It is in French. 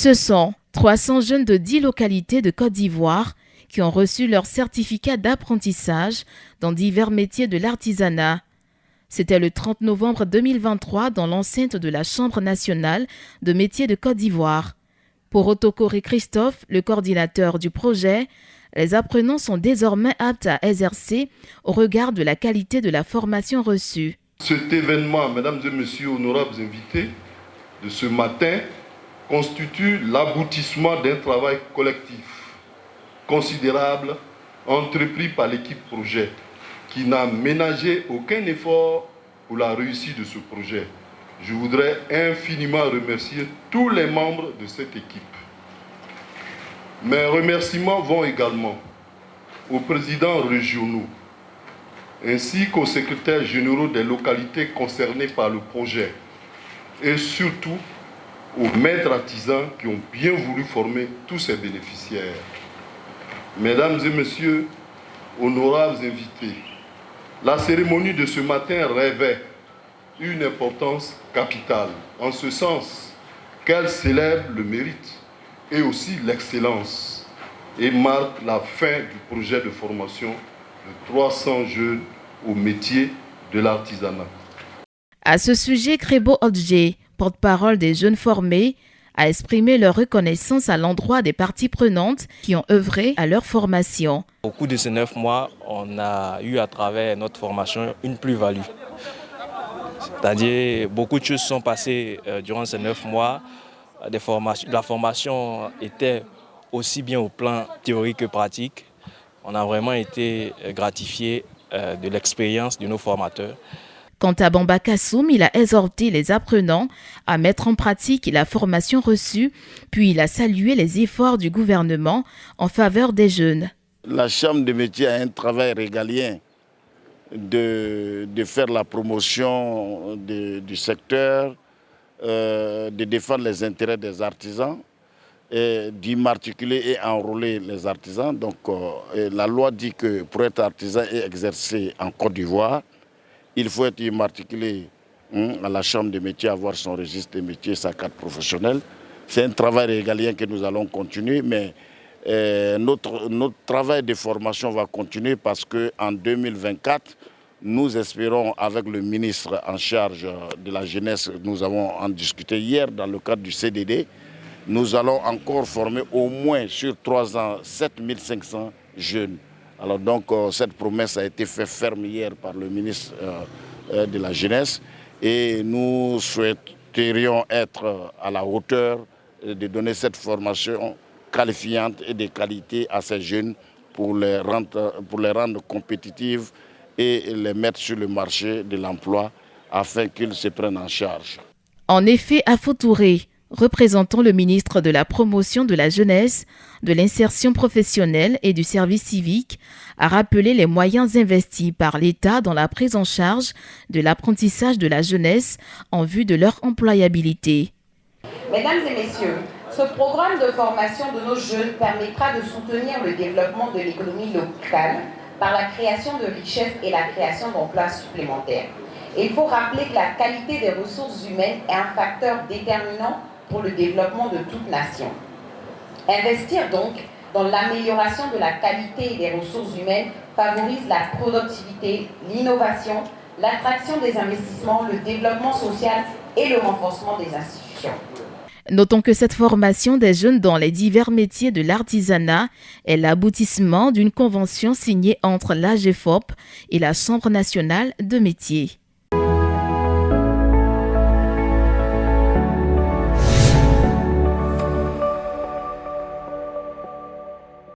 Ce sont 300 jeunes de 10 localités de Côte d'Ivoire qui ont reçu leur certificat d'apprentissage dans divers métiers de l'artisanat. C'était le 30 novembre 2023 dans l'enceinte de la Chambre nationale de métiers de Côte d'Ivoire. Pour Otokoré Christophe, le coordinateur du projet, les apprenants sont désormais aptes à exercer au regard de la qualité de la formation reçue. Cet événement, mesdames et messieurs, honorables invités, de ce matin, constitue l'aboutissement d'un travail collectif considérable entrepris par l'équipe projet, qui n'a ménagé aucun effort pour la réussite de ce projet. Je voudrais infiniment remercier tous les membres de cette équipe. Mes remerciements vont également aux présidents régionaux ainsi qu'aux secrétaires généraux des localités concernées par le projet et surtout aux maîtres artisans qui ont bien voulu former tous ces bénéficiaires. Mesdames et messieurs, honorables invités, la cérémonie de ce matin revêt une importance capitale, en ce sens qu'elle célèbre le mérite et aussi l'excellence et marque la fin du projet de formation de 300 jeunes au métier de l'artisanat. À ce sujet, Crébo Odje, porte-parole des jeunes formés, a exprimé leur reconnaissance à l'endroit des parties prenantes qui ont œuvré à leur formation. Au cours de ces 9 mois, on a eu à travers notre formation une plus-value. C'est-à-dire beaucoup de choses sont passées durant ces 9 mois. La formation était aussi bien au plan théorique que pratique. On a vraiment été gratifiés de l'expérience de nos formateurs. Quant à Bamba Kassoum, il a exhorté les apprenants à mettre en pratique la formation reçue, puis il a salué les efforts du gouvernement en faveur des jeunes. La Chambre de métiers a un travail régalien de faire la promotion du secteur, de défendre les intérêts des artisans, d'immatriculer et enrôler les artisans. Donc la loi dit que pour être artisan et exercer en Côte d'Ivoire, il faut être immatriculé à la Chambre des métiers, avoir son registre des métiers, sa carte professionnelle. C'est un travail régalien que nous allons continuer, mais notre travail de formation va continuer parce qu'en 2024, nous espérons, avec le ministre en charge de la jeunesse, nous avons en discuté hier dans le cadre du CDD, nous allons encore former au moins sur 3 ans 7500 jeunes. Alors donc cette promesse a été faite ferme hier par le ministre de la Jeunesse et nous souhaiterions être à la hauteur de donner cette formation qualifiante et de qualité à ces jeunes pour les rendre compétitifs et les mettre sur le marché de l'emploi afin qu'ils se prennent en charge. En effet, Afo Touré, représentant le ministre de la Promotion de la Jeunesse, de l'Insertion professionnelle et du Service civique, a rappelé les moyens investis par l'État dans la prise en charge de l'apprentissage de la jeunesse en vue de leur employabilité. Mesdames et messieurs, ce programme de formation de nos jeunes permettra de soutenir le développement de l'économie locale par la création de richesses et la création d'emplois supplémentaires. Et il faut rappeler que la qualité des ressources humaines est un facteur déterminant pour le développement de toute nation. Investir donc dans l'amélioration de la qualité des ressources humaines favorise la productivité, l'innovation, l'attraction des investissements, le développement social et le renforcement des institutions. Notons que cette formation des jeunes dans les divers métiers de l'artisanat est l'aboutissement d'une convention signée entre l'AGEFOP et la Chambre nationale de métiers.